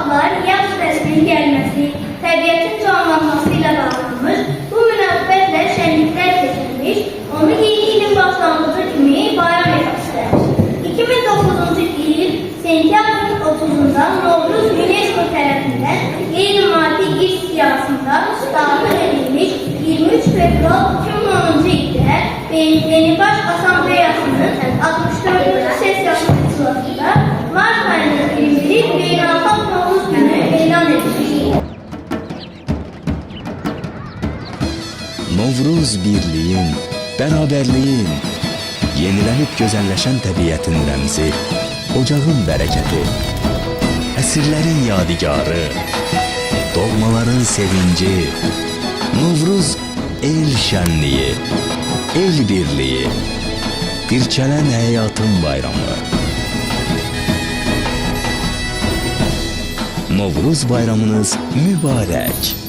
adlar yaz fəslinin gəlməsi, təbiətin canlanması ilə bağlanmış, bu münasibətlə şənliklər keçirilmiş, onu yeni ilin başlanğıcı kimi bayram etmək istəmiş. 2009-cu il sentyabrın 30-da Novruz UNESCO tərəfindən qeyri-maddi irs siyasında daxil edilmiş 23 fevral 2010-cu ildə Yenibaş Asambleyasının 64-cü sessiyasının iclasında Mart ayının 21-i Beynəlxalq Novruz günü elan edilmişdir. Novruz birliğin, beraberliğin, yenilenip güzelleşen təbiətin rəmzi, ocağın bərəkəti, əsrlərin yadigarı, doğmaların sevinci, Novruz el şənliyi, el birliği, dirçələn həyatın bayramı. Novruz bayramınız mübarək.